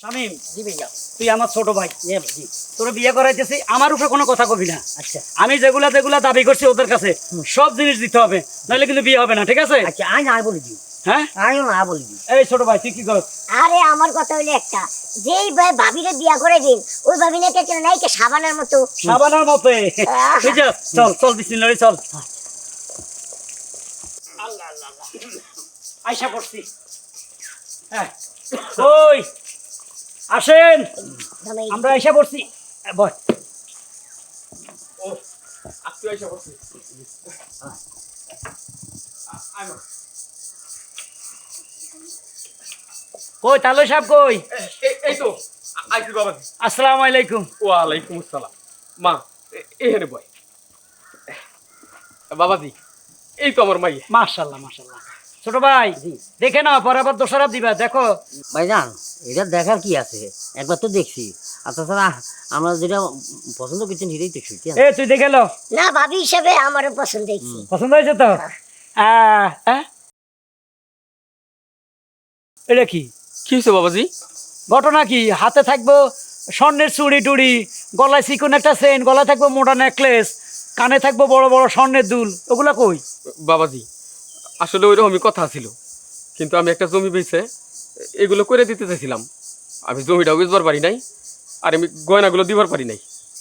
শামিম, জি ভাইয়া। তুই আমার ছোট ভাই, জি। তোর বিয়ে করাইতেছি, আমার উপরে কোনো কথা কবি না। আচ্ছা আমি যেগুলা দাবি করছি ওদের কাছে সব জিনিস দিতে হবে, নাহলে কিন্তু বিয়ে হবে না, ঠিক আছে? আচ্ছা, আই না বলে দিই। হ্যাঁ, আমিও না বলে দিই। এই ছোট ভাই তুই কি করছ? আরে আমার কথা হইলো একটা, যেই ভাবিরে বিয়া করে দিন ওই ভাবি নাকি একটা নাইকে সাবানের মতো। সাবানার মতো বুঝছ? চল চল বিসমিল্লাহ চল। আল্লাহ আল্লাহ আল্লাহ, আয়সা করছি। হ্যাঁ, ওই আসেন, জামাই, আমরা আয়সা করছি। বল। ও আপনি এসে বসে কই তালয় সাহেব কই? এই তো আইসি বাবাজি। আসসালামু আলাইকুম। ওয়ালাইকুম আসসালাম। মা এখানে বয়। বাবাজি এই তো আমার মাইয়া। মাশাআল্লাহ মাশাআল্লাহ। ছোট ভাই দেখে নাও, পরে আবার দোষারাপ দিবা। দেখো ভাইজান, এটা দেখার কি আছে? একবার তো দেখছি। আর তাছাড়া আমরা যেটা পছন্দ করছেন সেটাই তো শুনছি। এ তুই দেখে লো, না ভাবি হিসেবে আমারও পছন্দ হয়েছে। পছন্দ হয়েছে তো? এটা কি কি হয়েছে বাবাজি? ঘটনা? কি হাতে থাকবো স্বর্ণের চুড়ি টুড়ি, গলায় চিকন একটা চেন, গলায় থাকবো মোটা নেকলেস, কানে থাকবো বড় বড় স্বর্ণের দুল, ওগুলা কই? বাবাজি আসলে ওইরকমই কথা ছিল, কিন্তু আমি একটা জমি বেচে এগুলো করে দিতে চাইছিলাম। আমি জমিটাও বেচবার পারি নাই, আর আমি গয়নাগুলো দিবার পারি নাই।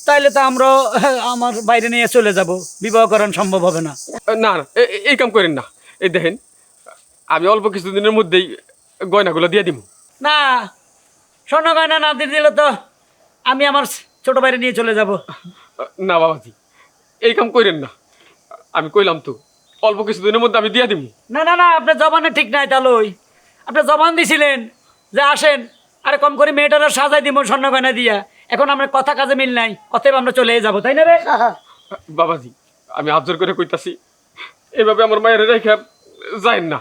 তাইলে তো আমরা আমার বাইরে নিয়ে চলে যাব, বিবাহ করানো সম্ভব হবে না। না না, এই কাম করেন না। এই দেখেন, আমি অল্প কিছুদিনের মধ্যেই গয়নাগুলো দিয়ে দিব। না, স্বর্ণ গয়না না দিয়ে দিলে তো আমি আমার ছোট বাইরে নিয়ে চলে যাব। না বাবাজি, এই কাম করেন না। আমি কইলাম তো অল্প কিছুদিনের মধ্যে আমি দিয়ে দিব। না না না, আপনার জবানে ঠিক নাই তালই। আপনি জবান দিছিলেন যে আসেন, আরে কম করে মেয়েটারা সাজাই দিব স্বর্ণ গয়না দিয়া। এখন আমরা কথা কাজে মিল নাই, অতএব আমরা চলে যাবো, তাই না রে? বাবাজি আমি হাত জোর করে কইতাছি, এইভাবে আমার মায়ের রেখে যাইন না।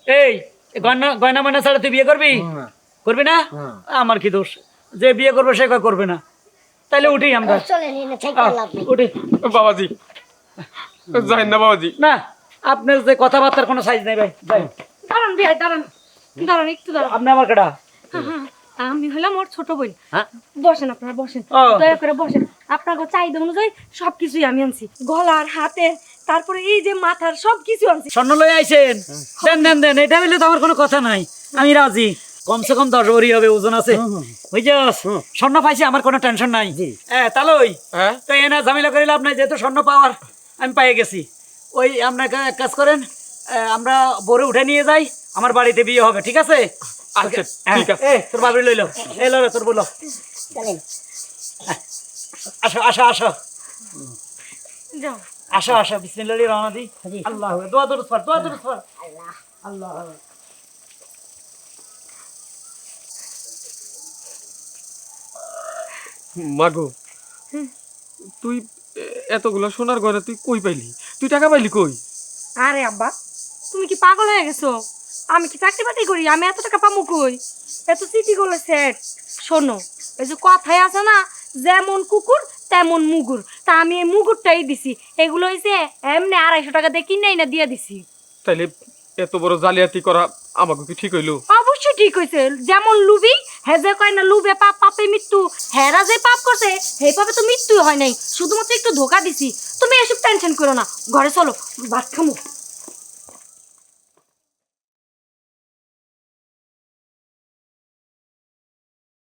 এই গয়না গয়না ময়না ছাড়া তুই বিয়ে করবি? করবি না? আমার কি দোষ? যে বিয়ে করবে সে করবে না। তাইলে উঠি আমরা, চলে নিয়ে থেকে লাভ নেই। উঠি। বাবাজি যাইন না বাবাজি। না, আপনার যে কথাবার্তার কোনো সাইজ নেই ভাই, যাই। দাঁড়ান ভাই, দাঁড়ান দাঁড়ান, একটু দাঁড়ান। আপনি আমার কেডা? আমি হলাম ওর ছোট বোন। হ্যাঁ? বসেন, আপনারা বসেন, ও। দয়া করে বসেন। আপনার চাহিদা অনুযায়ী সবকিছুই আমি আনছি, গলার হাতের, তারপরে এই যে মাথার সবকিছু আনছি। স্বর্ণ লয়ে আইছেন? দেন দেন দেন, এটা হইলে তো আমার কোনো কথা নাই, আমি রাজি। কমসে কম 10 ভরি হবে, ওজন আছে, বুঝছস? স্বর্ণ পাইছি, আমার কোনো টেনশন নাই। হ্যাঁ তালই, হ্যাঁ তো এনা ঝামেলা করে লাভ নাই, যেহেতু স্বর্ণ পাওয়ার আমি পেয়ে গেছি। ওই আপনাকে এক কাজ করেন, আমরা বড় উঠে নিয়ে যাই, আমার বাড়িতে বিয়ে হবে, ঠিক আছে? আচ্ছা ঠিক আছে। তোর বাবরি লইল, এই লো তোর বলো। চলেন। আসো আসো আসো যাও। আসো আসো, বিসমিল্লাহ রহমান দি। আল্লাহ দোয়া দরুদ পড়, দোয়া দরুদ পড়। আল্লাহ আল্লাহ মাগো, তুই এতগুলো সোনার গয়না তুই কই পাইলি? তুই টাকা পাইলি কই? আরে আব্বা, তুমি কি পাগল হয়ে গেছো? আমি কি চাকরি বাকরি করি? আমি এত টাকা পামু কই? এত সিটি গুলো সেট। শোনো, এই যে কথাই আছে না, যেমন কুকুর তেমন মুগুর, তা আমি এই মুগুরটাই দিছি। এগুলো হইছে এমনি 250 টাকা দিয়ে কিনে না দিয়ে দিছি। তাইলে এত বড় জালিয়াতি করা আমাকে কি ঠিক হইলো? অবশ্যই ঠিক হয়েছে। যেমন লুবি, হে যে কয় না লুবে পাপ, পাপে মৃত্যু, হেরা যে পাপ করছে হে পাপে তো মৃত্যুই হয় নাই, শুধুমাত্র একটু ধোকা দিছি। তুমি এসব টেনশন করো না, ঘরে চলো, ভাত খামু।